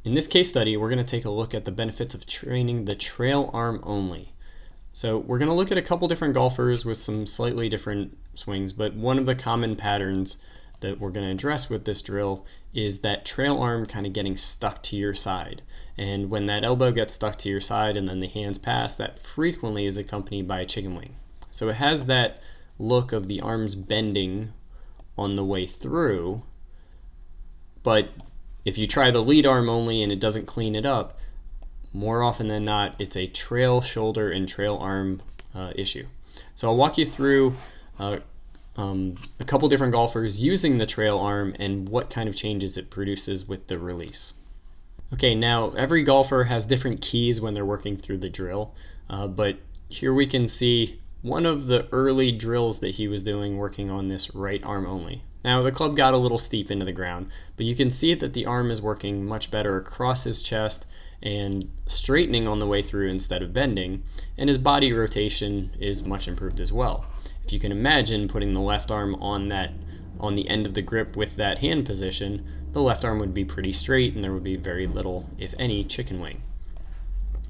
In this case study, we're going to take a look at the benefits of training the trail arm only. So we're going to look at a couple different golfers with some slightly different swings, but one of the common patterns that we're going to address with this drill is that trail arm kind of getting stuck to your side. And when that elbow gets stuck to your side and then the hands pass, that frequently is accompanied by a chicken wing. So it has that look of the arms bending on the way through, but if you try the lead arm only and it doesn't clean it up, more often than not, it's a trail shoulder and trail arm issue. So I'll walk you through a couple different golfers using the trail arm and what kind of changes it produces with the release. Okay, now every golfer has different keys when they're working through the drill, but here we can see one of the early drills that he was doing working on this right arm only. Now the club got a little steep into the ground, but you can see that the arm is working much better across his chest and straightening on the way through instead of bending, and his body rotation is much improved as well. If you can imagine putting the left arm on the end of the grip with that hand position, the left arm would be pretty straight and there would be very little, if any, chicken wing.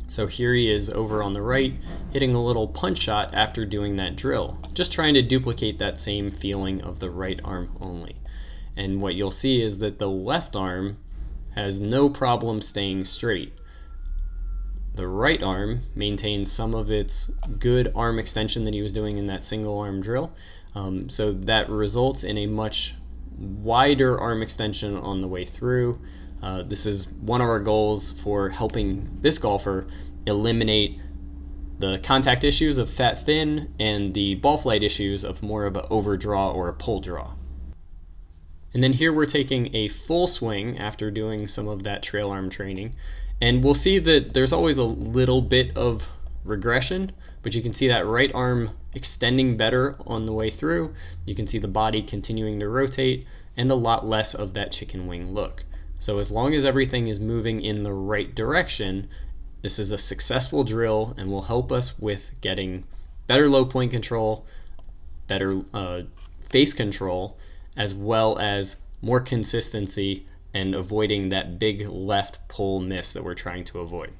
So here he is over on the right, hitting a little punch shot after doing that drill, just trying to duplicate that same feeling of the right arm only. And what you'll see is that the left arm has no problem staying straight. The right arm maintains some of its good arm extension that he was doing in that single arm drill. So that results in a much wider arm extension on the way through. This is one of our goals for helping this golfer eliminate the contact issues of fat thin and the ball flight issues of more of an overdraw or a pull draw. And then here we're taking a full swing after doing some of that trail arm training, and we'll see that there's always a little bit of regression, but you can see that right arm extending better on the way through. You can see the body continuing to rotate and a lot less of that chicken wing look. So as long as everything is moving in the right direction, this is a successful drill and will help us with getting better low point control, better face control, as well as more consistency and avoiding that big left pull miss that we're trying to avoid.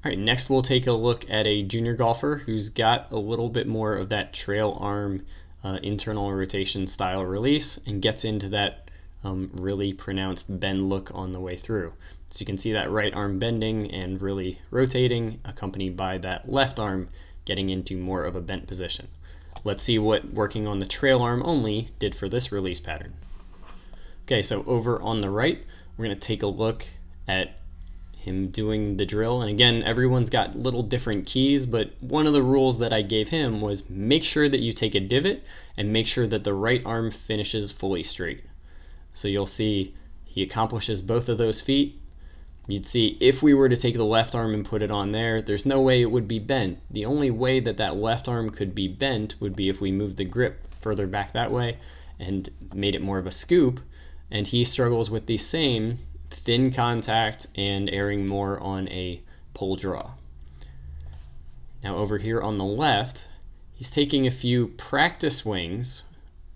All right, next we'll take a look at a junior golfer who's got a little bit more of that trail arm internal rotation style release and gets into that really pronounced bend look on the way through. So you can see that right arm bending and really rotating, accompanied by that left arm getting into more of a bent position. Let's see what working on the trail arm only did for this release pattern. Okay, so over on the right, we're going to take a look at him doing the drill. And again, everyone's got little different keys, but one of the rules that I gave him was make sure that you take a divot and make sure that the right arm finishes fully straight. So you'll see he accomplishes both of those feet. You'd see if we were to take the left arm and put it on there, there's no way it would be bent. The only way that that left arm could be bent would be if we moved the grip further back that way and made it more of a scoop. And he struggles with the same thin contact and erring more on a pull draw. Now over here on the left, he's taking a few practice swings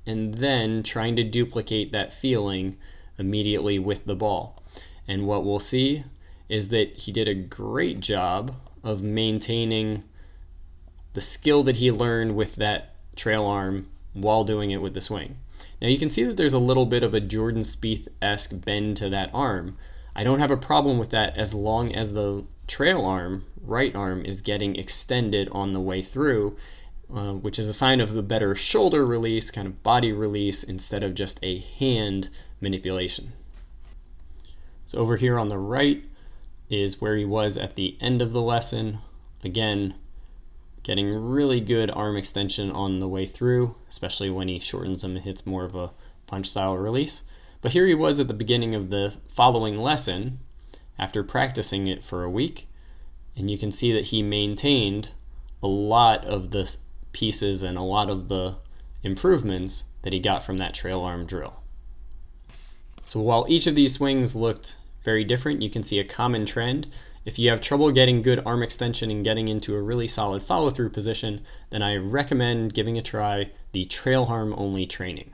and then trying to duplicate that feeling immediately with the ball. And what we'll see is that he did a great job of maintaining the skill that he learned with that trail arm while doing it with the swing. Now you can see that there's a little bit of a Jordan Spieth-esque bend to that arm. I don't have a problem with that as long as the trail arm, right arm, is getting extended on the way through, which is a sign of a better shoulder release, kind of body release, instead of just a hand manipulation. So over here on the right is where he was at the end of the lesson. Again, getting really good arm extension on the way through, especially when he shortens them and hits more of a punch style release. But here he was at the beginning of the following lesson after practicing it for a week, and you can see that he maintained a lot of the pieces and a lot of the improvements that he got from that trail arm drill. So while each of these swings looked very different, you can see a common trend. If you have trouble getting good arm extension and getting into a really solid follow-through position, then I recommend giving a try the trail arm only training.